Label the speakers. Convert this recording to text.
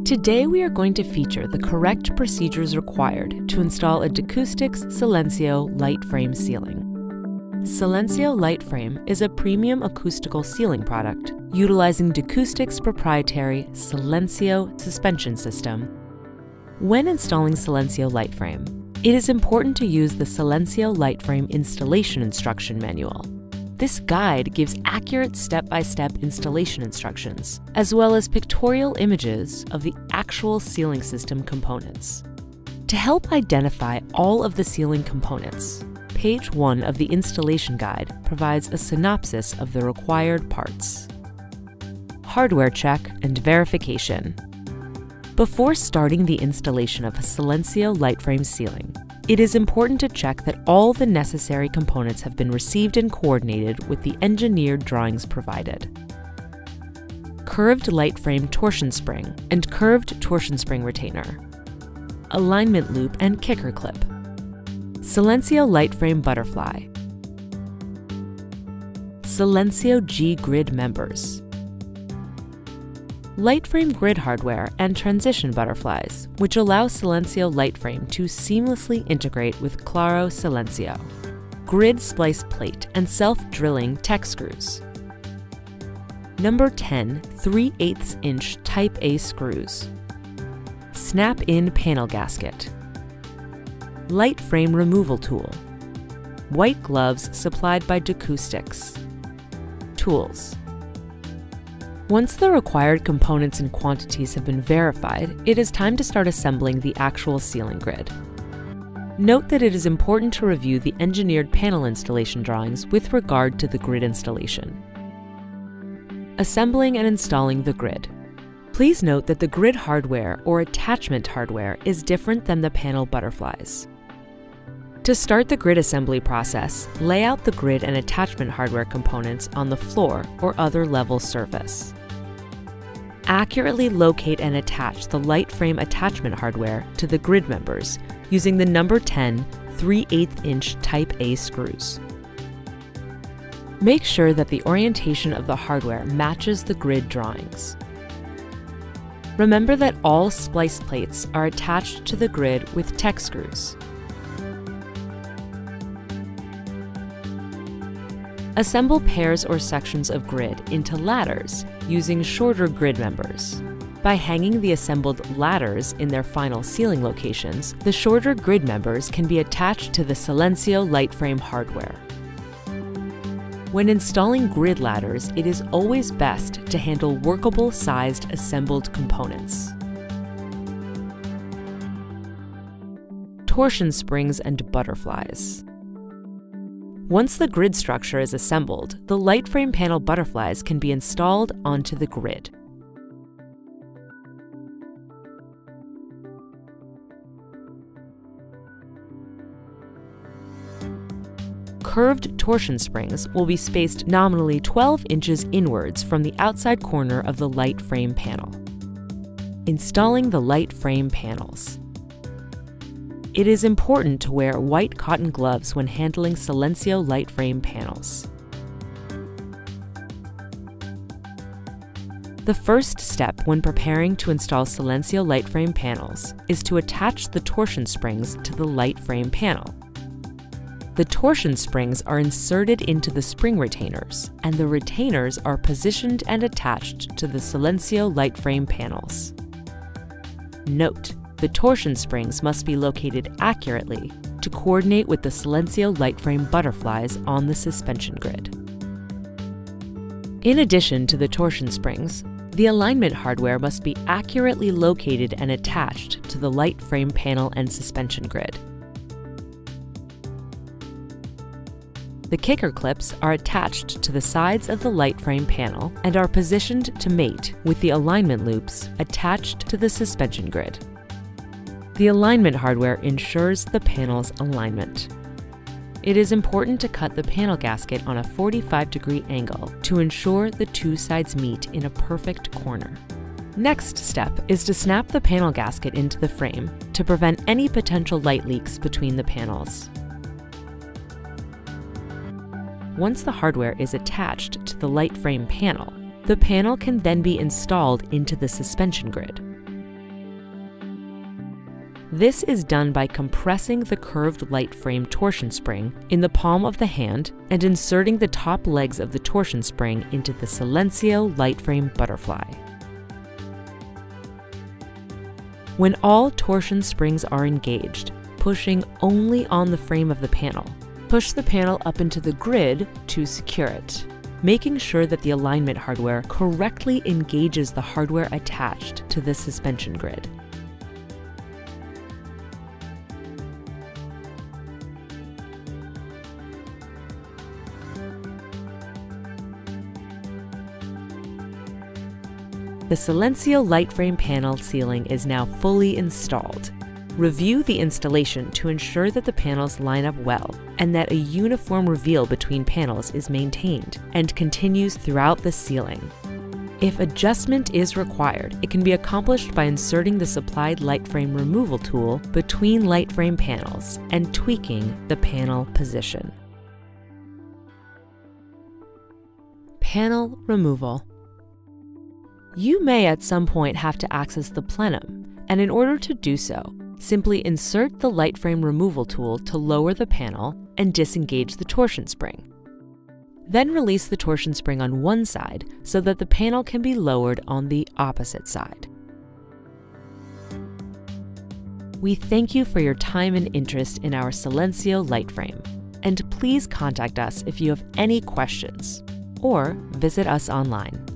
Speaker 1: Today we are going to feature the correct procedures required to install a Decoustics Ceilencio LightFrame ceiling. Silencio LightFrame is a premium acoustical ceiling product utilizing Decoustics' proprietary Silencio suspension system. When installing Silencio LightFrame, it is important to use the Silencio LightFrame installation instruction manual. This guide gives accurate step-by-step installation instructions, as well as pictorial images of the actual ceiling system components. To help identify all of the ceiling components, page 1 of the installation guide provides a synopsis of the required parts. Hardware check and verification. Before starting the installation of a Silencio LightFrame ceiling, it is important to check that all the necessary components have been received and coordinated with the engineered drawings provided. Curved LightFrame torsion spring and curved torsion spring retainer. Alignment loop and kicker clip. Silencio LightFrame butterfly. Silencio G grid members. LightFrame grid hardware and transition butterflies, which allow Silencio LightFrame to seamlessly integrate with Claro Silencio. Grid splice plate and self-drilling tech screws. Number 10 3/8 inch Type A screws. Snap-in panel gasket. LightFrame removal tool. White gloves supplied by Decoustics. Tools. Once the required components and quantities have been verified, it is time to start assembling the actual ceiling grid. Note that it is important to review the engineered panel installation drawings with regard to the grid installation. Assembling and installing the grid. Please note that the grid hardware or attachment hardware is different than the panel butterflies. To start the grid assembly process, lay out the grid and attachment hardware components on the floor or other level surface. Accurately locate and attach the LightFrame attachment hardware to the grid members using the number 10 3/8 inch Type A screws. Make sure that the orientation of the hardware matches the grid drawings. Remember that all splice plates are attached to the grid with tech screws. Assemble pairs or sections of grid into ladders using shorter grid members. By hanging the assembled ladders in their final ceiling locations, the shorter grid members can be attached to the Silencio LightFrame hardware. When installing grid ladders, it is always best to handle workable-sized assembled components. Torsion springs and butterflies. Once the grid structure is assembled, the LightFrame panel butterflies can be installed onto the grid. Curved torsion springs will be spaced nominally 12 inches inwards from the outside corner of the LightFrame panel. Installing the LightFrame panels. It is important to wear white cotton gloves when handling Silencio LightFrame panels. The first step when preparing to install Silencio LightFrame panels is to attach the torsion springs to the LightFrame panel. The torsion springs are inserted into the spring retainers, and the retainers are positioned and attached to the Silencio LightFrame panels. Note: the torsion springs must be located accurately to coordinate with the Silencio LightFrame butterflies on the suspension grid. In addition to the torsion springs, the alignment hardware must be accurately located and attached to the LightFrame panel and suspension grid. The kicker clips are attached to the sides of the LightFrame panel and are positioned to mate with the alignment loops attached to the suspension grid. The alignment hardware ensures the panel's alignment. It is important to cut the panel gasket on a 45-degree angle to ensure the two sides meet in a perfect corner. Next step is to snap the panel gasket into the frame to prevent any potential light leaks between the panels. Once the hardware is attached to the LightFrame panel, the panel can then be installed into the suspension grid. This is done by compressing the curved light frame torsion spring in the palm of the hand and inserting the top legs of the torsion spring into the Silencio LightFrame butterfly. When all torsion springs are engaged, pushing only on the frame of the panel, push the panel up into the grid to secure it, making sure that the alignment hardware correctly engages the hardware attached to the suspension grid. The Silencio LightFrame panel ceiling is now fully installed. Review the installation to ensure that the panels line up well and that a uniform reveal between panels is maintained and continues throughout the ceiling. If adjustment is required, it can be accomplished by inserting the supplied LightFrame removal tool between LightFrame panels and tweaking the panel position. Panel removal. You may at some point have to access the plenum, and in order to do so, simply insert the LightFrame removal tool to lower the panel and disengage the torsion spring. Then release the torsion spring on one side so that the panel can be lowered on the opposite side. We thank you for your time and interest in our Silencio LightFrame, and please contact us if you have any questions or visit us online.